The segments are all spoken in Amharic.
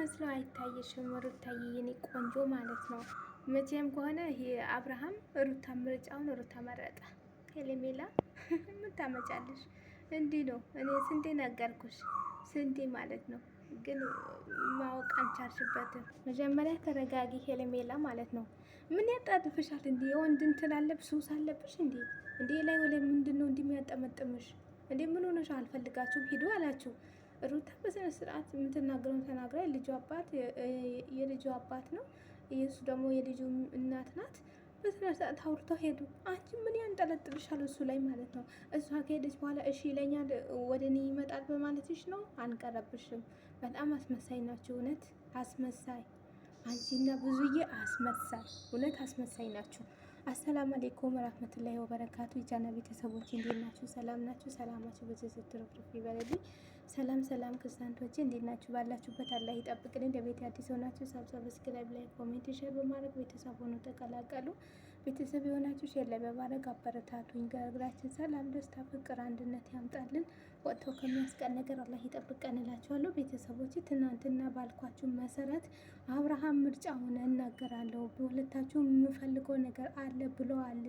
መስሎ አይታየሽም ሩታዬ የኔ ቆንጆ ማለት ነው። መቼም ከሆነ ይሄ አብርሃም ሩታ ምርጫውን ሩታ መረጠ። ሄሌሜላ ምን ታመጫለሽ? እንዲህ ነው። እኔ ስንቴ ነገርኩሽ፣ ስንቴ ማለት ነው። ግን ማወቅ አልቻልሽበትም። መጀመሪያ ተረጋጊ ሄሌሜላ ማለት ነው። ምን ያጣድፍሻል? እንዲ የወንድ እንትን አለብሽ፣ ሱስ አለብሽ እንዲ እንዲ ላይ ወለ ምንድን ነው እንደሚያጠመጥምሽ እንዴ? ምን ሆነሽ? አልፈልጋችሁም ሂዱ አላችሁ። ሩታ በስነ ስርዓት የምትናገረውን ተናግራ የልጁ አባት ነው፣ የእሱ ደግሞ የልጁ እናት ናት። በስነ ስርዓት አውርተው ሄዱ። አንቺ ምን ያንጠለጥልሻል እሱ ላይ ማለት ነው። እሷ ከሄደች በኋላ እሺ ይለኛል ወደ እኔ ይመጣል በማለትሽ ነው። አንቀረብሽም። በጣም አስመሳይ ናቸው። እውነት አስመሳይ፣ አንቺና ብዙዬ አስመሳይ፣ እውነት አስመሳይ ናችሁ። አሰላሙ አሌይኩም ወራህመቱላሂ ወበረካቱ። የቻና ቤተሰቦች እንዴት ናችሁ? ሰላም ናችሁ? ሰላማችሁ ብዙ ስትርፍርፍ ይበልልኝ። ሰላም ሰላም ክርስቲያኖቼ እንዴት ናችሁ? ባላችሁበት አላህ ይጠብቅልን። ለቤት አዲስ ሆናችሁ ሰብስክራይብ፣ ላይ ኮሜንት፣ ሼር በማድረግ ቤተሰብ ሆኖ ተቀላቀሉ። ቤተሰብ የሆናችሁ ሼር ላይ በማድረግ አበረታቱኝ። ሀገራችን ሰላም፣ ደስታ፣ ፍቅር፣ አንድነት ያምጣልን። ወጥቶ ከሚያስቀር ነገር አላህ ይጠብቀን እላችኋለሁ። ቤተሰቦች ትናንትና ባልኳችሁ መሰረት አብርሃም ምርጫ ሆነ እናገራለሁ። በሁለታችሁ የምፈልገው ነገር አለ ብለዋል።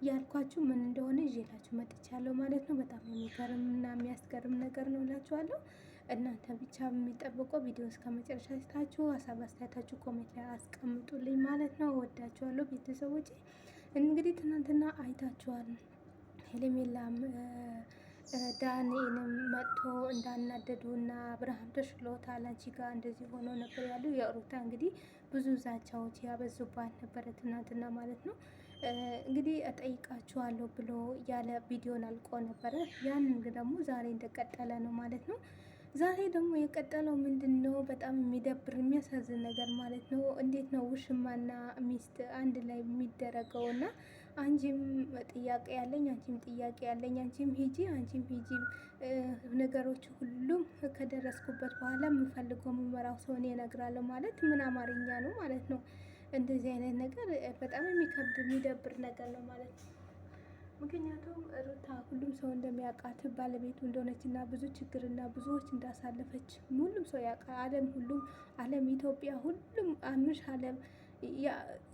ያልኳችሁ ምን እንደሆነ ይዤላችሁ መጥቻለሁ ማለት ነው። በጣም የሚገርም እና የሚያስገርም ነገር ነው እላችኋለሁ። እናንተ ብቻ የሚጠብቀው ቪዲዮ እስከ መጨረሻ ስታችሁ ሀሳብ አስተያየታችሁ ኮሜንት ላይ አስቀምጡልኝ ማለት ነው። ወዳችኋለሁ ቤተሰቦች። እንግዲህ ትናንትና አይታችኋል። ሄርሜላም ዳንኤልም መጥቶ እንዳናደዱ እና አብርሃም ተሽሎታል አንቺ ጋር እንደዚህ ሆኖ ነበር ያሉ። የሩታ እንግዲህ ብዙ ዛቻዎች ያበዙባት ነበረ ትናንትና ማለት ነው። እንግዲህ እጠይቃችኋለሁ ብሎ ያለ ቪዲዮን አልቆ ነበረ። ያንን ደግሞ ዛሬ እንደቀጠለ ነው ማለት ነው። ዛሬ ደግሞ የቀጠለው ምንድን ነው? በጣም የሚደብር የሚያሳዝን ነገር ማለት ነው። እንዴት ነው ውሽማና ሚስት አንድ ላይ የሚደረገው? እና አንቺም ጥያቄ ያለኝ አንቺም ጥያቄ ያለኝ፣ አንቺም ሂጂ አንቺም ሂጂ። ነገሮች ሁሉም ከደረስኩበት በኋላ የምፈልገው የምመራው ሰው እኔ እነግራለሁ ማለት ምን አማርኛ ነው ማለት ነው? እንደዚህ አይነት ነገር በጣም የሚከብድ የሚደብር ነገር ነው ማለት ነው። ምክንያቱም ሩታ ሁሉም ሰው እንደሚያውቃት ባለቤቱ እንደሆነች እና ብዙ ችግርና ብዙዎች እንዳሳለፈች ሁሉም ሰው ያውቃል። ዓለም ኢትዮጵያ ሁሉም አምሽ ዓለም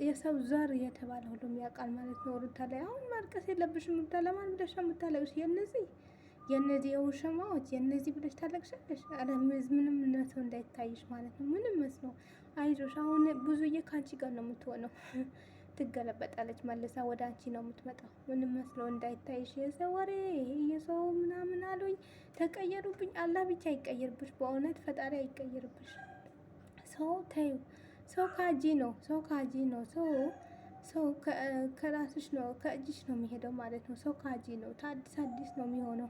የሰው ዘር የተባለ ሁሉም ያውቃል ማለት ነው። ሩታ ላይ አሁን ማልቀስ የለብሽም ሩታ። ለማን ብለሽ የምታለቅሽ? የነዚህ የውሸማዎች የነዚህ ብለሽ ታለቅሻለሽ? ኧረ ምንም መስሎ እንዳይታይሽ ማለት ነው። ምንም መስሎ አይዞሽ። አሁን ብዙዬ ከአንቺ ጋር ነው የምትሆነው። ትገለበጣለች መልሳ ወደ አንቺ ነው የምትመጣው። ምንም መስሎ እንዳይታይሽ። የሰው ወሬ የሰው ምናምን አሉኝ ተቀየሩብኝ። አላህ ብቻ ይቀየርብሽ። በእውነት ፈጣሪ አይቀየርብሽ። ሰው ተይው። ሰው ካጂ ነው። ሰው ከራስሽ ነው ከእጅሽ ነው የሚሄደው ማለት ነው። ሰው ካጂ ነው። አዲስ ነው የሚሆነው።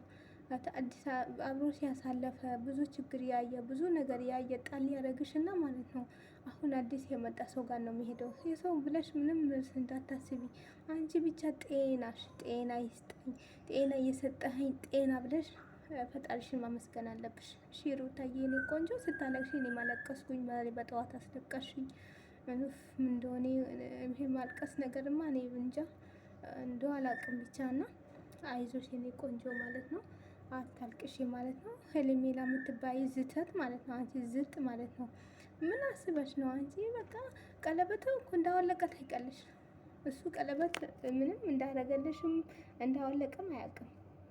አዲስ አብሮ ሲያሳለፈ ብዙ ችግር ያየ ብዙ ነገር ያየ ጣል ያደረግሽና ማለት ነው። አሁን አዲስ የመጣ ሰው ጋር ነው የሚሄደው። የሰው ብለሽ ምንም እንዳታስቢ። አንቺ ብቻ ጤና ይስጠኝ፣ ጤና እየሰጠኸኝ ጤና ብለሽ ፈጣሪሽን ማመስገን አለብሽ። እሺ ሩታዬ የኔ ቆንጆ፣ ስታለቅሽ እኔ ማለቀስኩኝ። በጠዋት አስለቀሽኝ። ምን እንደሆነ ይሄ ማልቀስ ነገርማ እኔ እንጃ እንደው አላቅም ብቻ እና አይዞሽ የኔ ቆንጆ ማለት ነው። አታልቅሽ ማለት ነው። ሄርሜላ የምትባይ ዝተት ማለት ነው። አንቺ ዝጥ ማለት ነው። ምን አስበሽ ነው አንቺ? በቃ ቀለበት እኮ እንዳወለቀ ታይቀለሽ። እሱ ቀለበት ምንም እንዳረገልሽም እንዳወለቀም አያውቅም።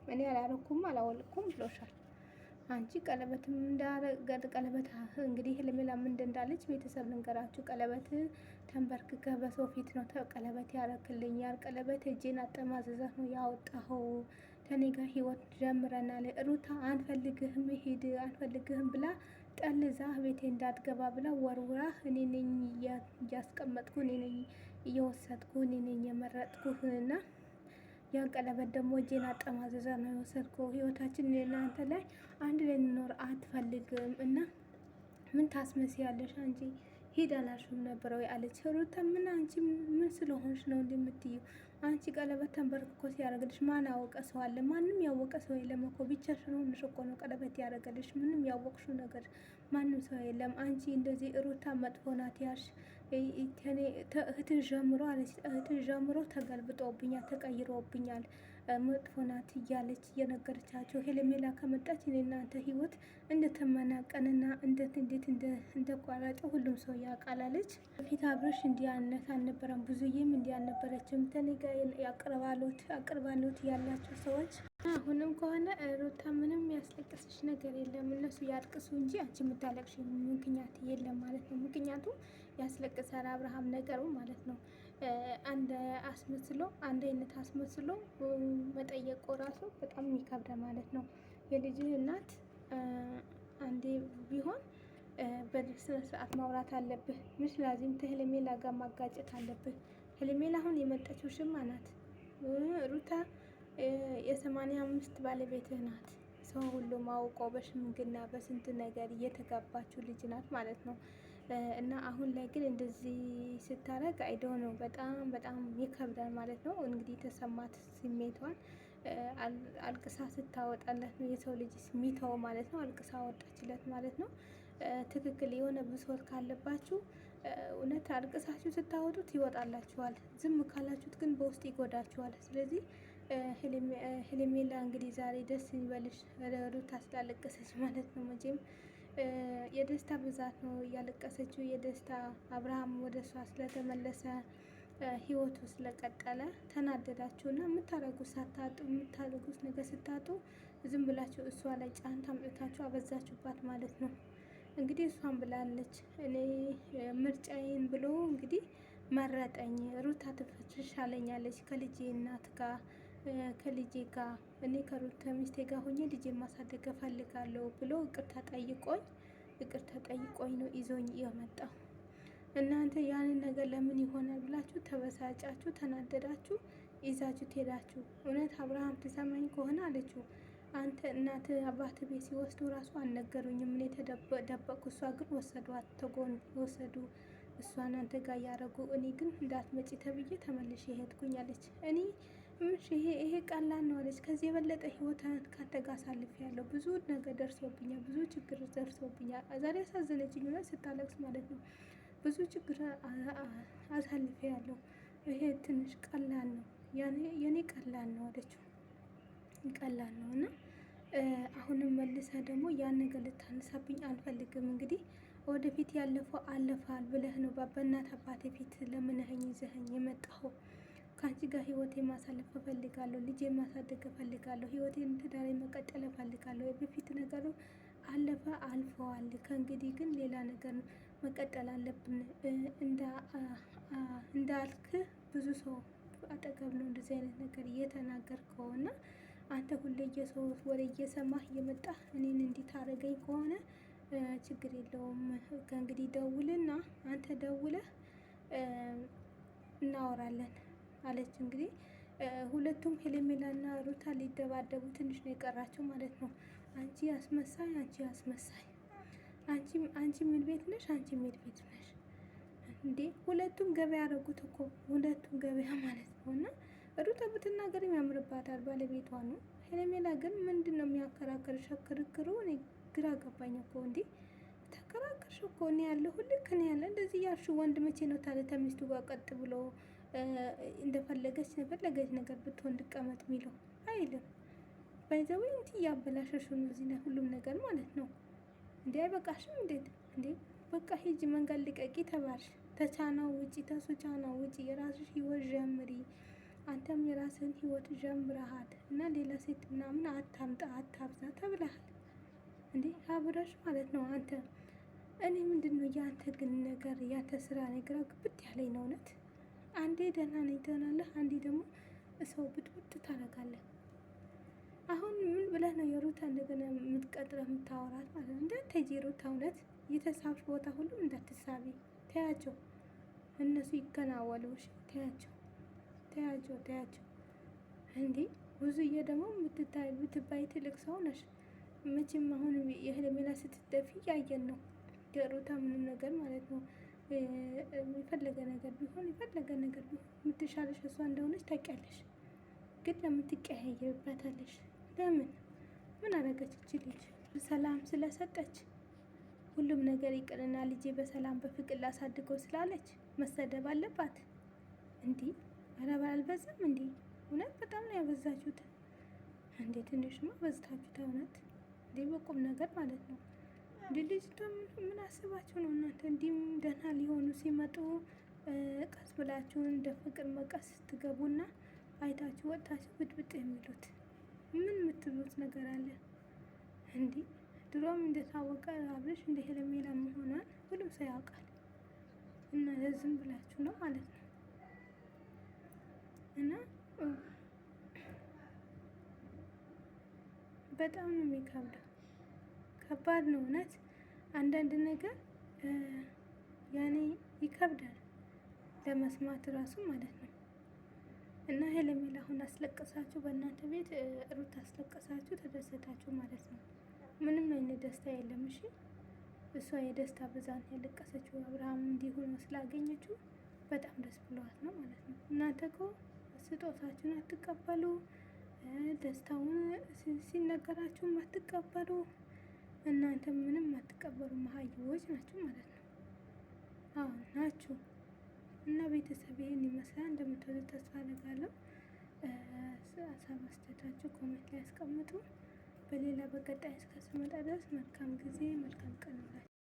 እኔ አላረኩም አላወልኩም ብሎሻል። አንቺ ቀለበትም ቀለበት እንግዲህ ሄርሜላ ምንድን እንዳለች ቤተሰብ ልንገራችሁ። ቀለበት ተንበርክከ በሰው ፊት ነው ቀለበት ያረክልኛል። ቀለበት እጄን አጠማዘዛት ነው ያወጣኸው። ከኔ ጋር ህይወት ጀምረናል። ሩታ አንፈልግህም ሂድ አንፈልግህም ብላ ጠልዛ ቤቴ እንዳትገባ ብላ ወርውራ እኔ ነኝ እያስቀመጥኩ እኔ ነኝ እየወሰድኩ እኔ ነኝ የመረጥኩህና ያን ቀለበት ደግሞ እጄን አጠማዘዛ ነው የወሰድኩ። ህይወታችን እናንተ ላይ አንድ ላይ እንኖር አትፈልግም እና ምን ታስመስያለሽ አንቺ? ሂድ አላልሽም ነበር ወይ አለች ሩታ። ምን አንቺ ምን ስለሆንሽ ነው እንደምትዩ? አንቺ ቀለበት ተንበርክኮ ሲያደርግልሽ ማን ያወቀ ሰው አለ? ማንም ያወቀ ሰው የለም እኮ። ብቻሽን ሆነሽ እኮ ነው ቀለበት ያደረገልሽ። ምንም ያወቅሽው ነገር ማንም ሰው የለም። አንቺ እንደዚህ ሩታ መጥፎ ናት ያልሽ እህትሽ ጀምሮ አለች። እህትሽ ጀምሮ ተገልብጦብኛል፣ ተቀይሮብኛል። መጥፎ ናት እያለች እየነገረቻቸው ሄርሜላ ከመጣች እኔ እናንተ ህይወት እንደተመናቀንና እንዴት እንደቋረጠ ሁሉም ሰው ያውቃል አለች። በፊት አብረሽ እንዲህ አይነት አልነበረም፣ ብዙዬም እንዲህ አልነበረችም። ከኔ ጋር አቅርባሎት ያላቸው ሰዎች አሁንም ከሆነ ሩታ ምንም ያስለቀሰች ነገር የለም። እነሱ ያልቅሱ እንጂ አንቺ የምታለቅሽ ምክንያት የለም ማለት ነው። ምክንያቱም ያስለቅሳል አብርሃም ነገሩ ማለት ነው። አንድ አይነት አስመስሎ መጠየቁ ራሱ በጣም የሚከብደ ማለት ነው። የልጅህ እናት አንዴ ቢሆን በስነ ስርዓት ማውራት አለብህ። ምስ ላዚም ከሄርሜላ ጋር ማጋጨት አለብህ። ሄርሜላ አሁን የመጣችው ሽማ ናት። ሩታ የ85 ባለቤትህ ናት። ሰው ሁሉም አውቆ በሽምግና በስንት ነገር እየተጋባችው ልጅ ናት ማለት ነው። እና አሁን ላይ ግን እንደዚህ ስታረግ አይደው ነው በጣም ይከብዳል ማለት ነው። እንግዲህ ተሰማት ስሜቷን አልቅሳ ስታወጣለት ነው የሰው ልጅ ሚተው ማለት ነው። አልቅሳ አወጣችለት ማለት ነው። ትክክል የሆነ ብሶት ካለባችሁ እውነት አልቅሳችሁ ስታወጡት ይወጣላችኋል። ዝም ካላችሁት ግን በውስጥ ይጎዳችኋል። ስለዚህ ሄርሜላ እንግዲህ ዛሬ ደስ ይበልሽ ሩታ ስላለቀሰች ማለት ነው። መቼም የደስታ ብዛት ነው እያለቀሰችው። የደስታ አብርሃም ወደ እሷ ስለተመለሰ ህይወቱ ስለቀጠለ ተናደዳችሁ እና የምታደርጉት ነገር ስታጡ ዝም ብላችሁ እሷ ላይ ጫንታ አምጥታችሁ አበዛችሁባት ማለት ነው። እንግዲህ እሷን ብላለች እኔ ምርጫዬን ብሎ እንግዲህ መረጠኝ። ሩታ ትሻለኛለች ከልጄ እናት ጋር ከልጄ ጋር እኔ ከሩታ ሚስቴ ጋር ሆኜ ልጄ ማሳደግ እፈልጋለሁ ብሎ ይቅርታ ጠይቆኝ ነው ይዞኝ የመጣው። እናንተ ያንን ነገር ለምን ይሆናል ብላችሁ ተበሳጫችሁ፣ ተናደዳችሁ፣ ይዛችሁ ትሄዳችሁ። እውነት አብርሃም ትሰማኝ ከሆነ አለችው አንተ እናት አባት ቤት ሲወስዱ ራሱ አልነገሩኝም። እኔ ተደበቁ፣ እሷ ግን ወሰዷት፣ ተጎን ወሰዱ እሷን አንተ ጋር ያደረጉ። እኔ ግን እንዳትመጪ ተብዬ ተመልሼ ሄድኩኝ አለች። እኔ ይሄ ቀላል ነው አለች። ከዚህ የበለጠ ህይወትን ካንተ ጋር አሳልፌያለሁ። ብዙ ነገር ደርሶብኛል፣ ብዙ ችግር ደርሶብኛል። ዛሬ ያሳዘነችኝ ሆነ ስታለቅስ ማለት ነው። ብዙ ችግር አሳልፌያለሁ። ይሄ ትንሽ ቀላል ነው፣ የኔ ቀላል ነው አለችው። ቀላል ነው እና አሁንም መልሰ ደግሞ ያን ነገር ልታነሳብኝ አልፈልግም። እንግዲህ ወደፊት ያለፈው አለፋል ብለህ ነው በእናት አባቴ ፊት ለምነኸኝ ይዘኸኝ የመጣኸው። ከአንቺ ጋር ህይወቴ ማሳለፍ እፈልጋለሁ፣ ልጄ ማሳደግ እፈልጋለሁ፣ ህይወቴን ትዳሬ መቀጠል እፈልጋለሁ። የበፊት ነገሩ አለፈ አልፈዋል። ከእንግዲህ ግን ሌላ ነገር መቀጠል አለብን እንዳልክ ብዙ ሰው አጠገብ ነው እንደዚህ አይነት ነገር እየተናገርከው እና አንተ ሁሌ የሰው ወሬ እየሰማህ እየመጣህ እኔን እንዲህ ታረገኝ ከሆነ ችግር የለውም። ከእንግዲህ ደውልና አንተ ደውለህ እናወራለን አለች። እንግዲህ ሁለቱም ሄርሜላና ሩታ ሊደባደቡ ትንሽ ነው የቀራቸው ማለት ነው። አንቺ አስመሳይ፣ አንቺ ምን ቤት ነሽ? አንቺ ምን ቤት ነሽ እንዴ? ሁለቱም ገበያ ያደረጉት እኮ ሁለቱም ገበያ ማለት ነው። እና ሩታ ብትናገር ያምርባታል፣ ባለቤቷ ነው። ሄርሜላ ግን ምንድን ነው የሚያከራክርሽ? ክርክሩ እኔ ግራ ገባኝ እኮ። እንዴ ተከራከርሽ እኮ እኔ ያለሁ ልክ እኔ ያለ እንደዚህ ያልሽ ወንድ መቼ ነው ታዲያ ተሚስቱ ጋር ቀጥ ብሎ እንደፈለገች ነገር ብትሆን እንድቀመጥ የሚለው አይልም። ባይዘው እንት እያበላሸሽ ነው እዚህ ላይ ሁሉም ነገር ማለት ነው። እንዴ አይበቃሽም? እንዴት እንዴ በቃ ሂጂ መንገድ ልቀቂ ተባልሽ። ተቻናው ውጪ፣ ተሱ ቻናው ውጪ፣ የራስሽ ህይወት ጀምሪ። አንተም የራስህን ህይወት ጀምረሃል እና ሌላ ሴት ምናምን አታምጣ አታብዛ ተብለሃል። እንዴ አብረሽ ማለት ነው አንተ። እኔ ምንድነው ያንተ ግን ነገር ያንተ ስራ ነገር ግብት ያለኝ ነው እውነት። አንዴ ደህና ነኝ ትሆናለህ፣ አንዴ ደግሞ ሰው ብጥብጥ ታደርጋለህ። አሁን ምን ብለህ ነው የሩታ እንደገና የምትቀጥረህ የምታወራት ማለት ነው? እንዳትሄጂ ሩታ፣ እውነት የተሳብሽ ቦታ ሁሉም እንዳትሳቢ፣ ተያቸው፣ እነሱ ይከናወሉ። እሺ ተያቸው። እንዴ ብዙዬ ደግሞ ብትባይ ትልቅ ሰው ነሽ መቼም። አሁን የሄርሜላ ስትደፊ እያየን ነው። የሩታ ምንም ነገር ማለት ነው የፈለገ ነገር ቢሆን የምትሻለሽ እሷ እንደሆነች ታውቂያለሽ። ግን ለምን ትቀያየርበታለሽ? ለምን? ምን አደረገች እቺ ልጅ? ሰላም ስለሰጠች ሁሉም ነገር ይቅርና ልጄ በሰላም በፍቅር ላሳድገው ስላለች መሰደብ አለባት? እንዲህ ኧረ አልበዛም? እንዲህ እውነት በጣም ነው ያበዛችሁት። እንዴ ትንሽማ በዝታችሁት እውነት እንዴ በቁም ነገር ማለት ነው። እንዴ ልጅቷ ምን አስባችሁ ነው እናንተ? እንዲህም ደህና ሊሆኑ ሲመጡ ቀስ ብላችሁ እንደ ፍቅር መቀስ ስትገቡና አይታችሁ ወጥታችሁ ብጥብጥ የሚሉት ምን የምትሉት ነገር አለ እንዲህ? ድሮም እንደታወቀ አብርሽ እንደ ሄርሜላ መሆኗን ሁሉም ሰው ያውቃል። እና ዝም ብላችሁ ነው ማለት ነው። እና በጣም ነው የሚከብደው። ከባድ ነው እውነት። አንዳንድ ነገር ያኔ ይከብዳል ለመስማት ራሱ ማለት ነው። እና ሄርሜላ አሁን አስለቀሳችሁ፣ በእናንተ ቤት ሩት አስለቀሳችሁ፣ ተደሰታችሁ ማለት ነው። ምንም አይነት ደስታ የለም። እሺ እሷ የደስታ ብዛት ያለቀሰችው አብርሃም እንዲሆን ስላገኘችው በጣም ደስ ብለዋት ነው ማለት ነው። እናንተ እኮ ስጦታችሁን አትቀበሉ፣ ደስታውን ሲነገራችሁም አትቀበሉ። እናንተ ምንም አትቀበሉ፣ መሀይዎች ናችሁ ማለት ነው። አዎ ናችሁ። እና ቤተሰብ ይህን ይመስላል። እንደምትወዱት ተስፋ አደርጋለሁ። ሀሳብ አስተያየታችሁ ኮሜንት ላይ ያስቀምጡ። በሌላ በቀጣይ እስከ ስመጣ ድረስ መልካም ጊዜ መልካም ቀን።